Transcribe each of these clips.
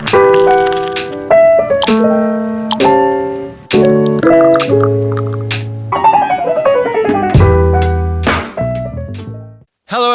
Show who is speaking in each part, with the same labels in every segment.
Speaker 1: Hello,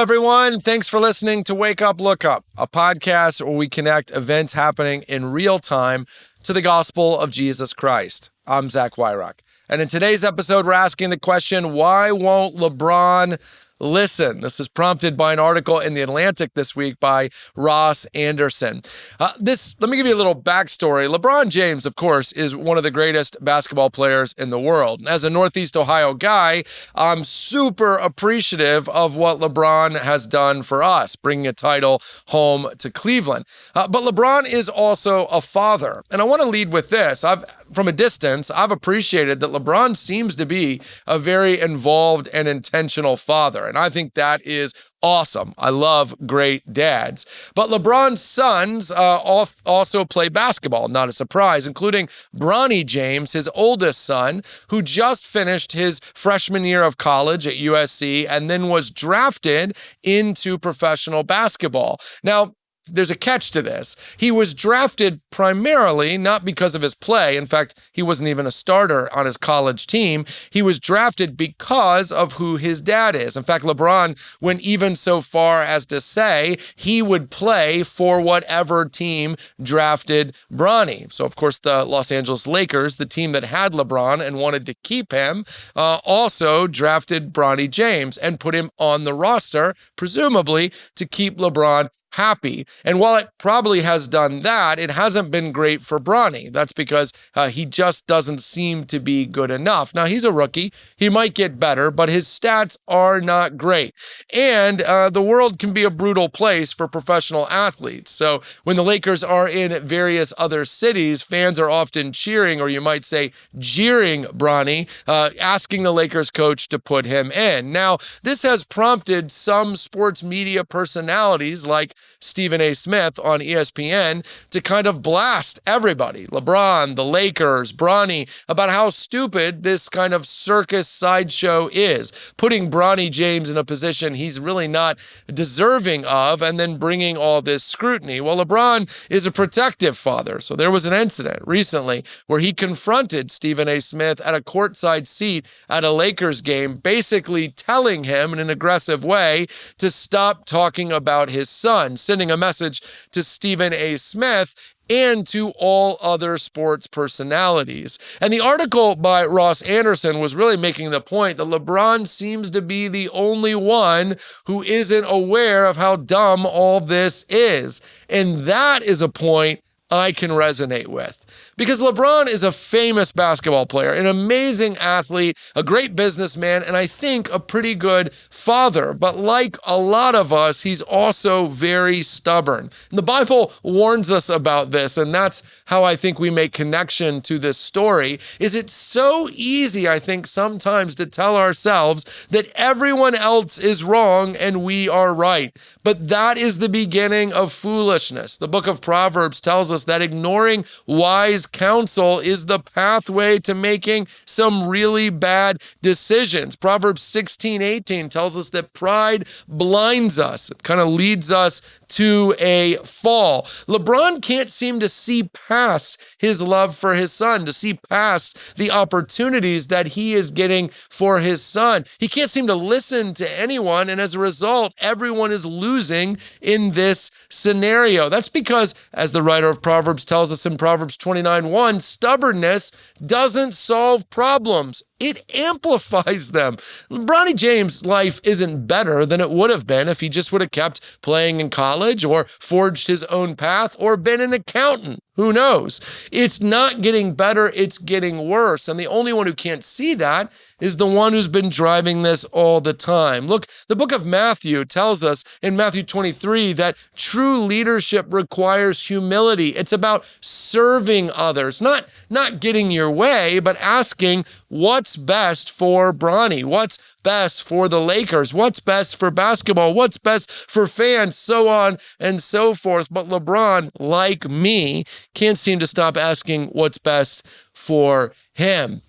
Speaker 1: everyone. Thanks for listening to Wake Up, Look Up, a podcast where we connect events happening in real time to the gospel of Jesus Christ. I'm Zach Wyrock. And in today's episode, we're asking the question, why won't LeBron listen? This is prompted by an article in The Atlantic this week by Ross Anderson. Let me give you a little backstory. LeBron James, of course, is one of the greatest basketball players in the world. As a Northeast Ohio guy, I'm super appreciative of what LeBron has done for us, bringing a title home to Cleveland. But LeBron is also a father. And I want to lead with this. From a distance, I've appreciated that LeBron seems to be a very involved and intentional father. And I think that is awesome. I love great dads. But LeBron's sons also play basketball, not a surprise, including Bronny James, his oldest son, who just finished his freshman year of college at USC and then was drafted into professional basketball. Now, there's a catch to this. He was drafted primarily not because of his play. In fact, he wasn't even a starter on his college team. He was drafted because of who his dad is. In fact, LeBron went even so far as to say he would play for whatever team drafted Bronny. So, of course, the Los Angeles Lakers, the team that had LeBron and wanted to keep him, also drafted Bronny James and put him on the roster, presumably to keep LeBron happy. And while it probably has done that, it hasn't been great for Bronny. That's because he just doesn't seem to be good enough. Now, he's a rookie. He might get better, but his stats are not great. And the world can be a brutal place for professional athletes. So when the Lakers are in various other cities, fans are often cheering, or you might say jeering Bronny, asking the Lakers coach to put him in. Now, this has prompted some sports media personalities like Stephen A. Smith on ESPN to kind of blast everybody, LeBron, the Lakers, Bronny, about how stupid this kind of circus sideshow is, putting Bronny James in a position he's really not deserving of, and then bringing all this scrutiny. Well, LeBron is a protective father, so there was an incident recently where he confronted Stephen A. Smith at a courtside seat at a Lakers game, basically telling him in an aggressive way to stop talking about his son, sending a message to Stephen A. Smith and to all other sports personalities. And the article by Ross Anderson was really making the point that LeBron seems to be the only one who isn't aware of how dumb all this is. And that is a point I can resonate with. Because LeBron is a famous basketball player, an amazing athlete, a great businessman, and I think a pretty good father. But like a lot of us, he's also very stubborn. And the Bible warns us about this, and that's how I think we make connection to this story. Is it's so easy, I think, sometimes to tell ourselves that everyone else is wrong and we are right. But that is the beginning of foolishness. The book of Proverbs tells us that ignoring wise counsel is the pathway to making some really bad decisions. Proverbs 16:18 tells us that pride blinds us. It kind of leads us to a fall. LeBron can't seem to see past his love for his son, to see past the opportunities that he is getting for his son. He can't seem to listen to anyone, and as a result, everyone is losing in this scenario. That's because, as the writer of Proverbs tells us in Proverbs 29:1, stubbornness doesn't solve problems. It amplifies them. Bronny James' life isn't better than it would have been if he just would have kept playing in college or forged his own path or been an accountant. Who knows? It's not getting better, it's getting worse. And the only one who can't see that is the one who's been driving this all the time. Look, the book of Matthew tells us in Matthew 23 that true leadership requires humility. It's about serving others, not getting your way, but asking what's best for Bronny, what's best for the Lakers, what's best for basketball, what's best for fans, so on and so forth. But LeBron, like me, can't seem to stop asking what's best for him.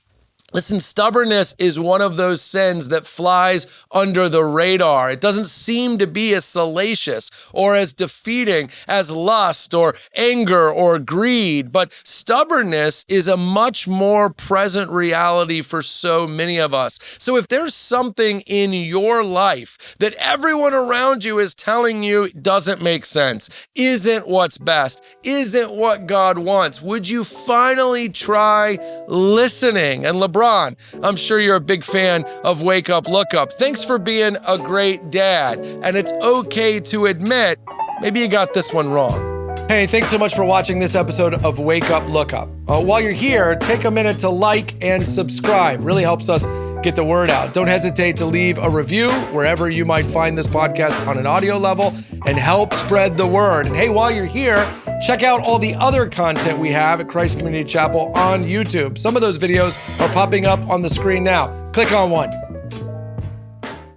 Speaker 1: Listen, stubbornness is one of those sins that flies under the radar. It doesn't seem to be as salacious or as defeating as lust or anger or greed, but stubbornness is a much more present reality for so many of us. So if there's something in your life that everyone around you is telling you doesn't make sense, isn't what's best, isn't what God wants, would you finally try listening? And LeBron, I'm sure you're a big fan of Wake Up, Look Up. Thanks for being a great dad. And it's okay to admit, maybe you got this one wrong. Hey, thanks so much for watching this episode of Wake Up, Look Up. While you're here, take a minute to like and subscribe. Really helps us get the word out. Don't hesitate to leave a review wherever you might find this podcast on an audio level and help spread the word. And hey, while you're here, check out all the other content we have at Christ Community Chapel on YouTube. Some of those videos are popping up on the screen now. Click on one.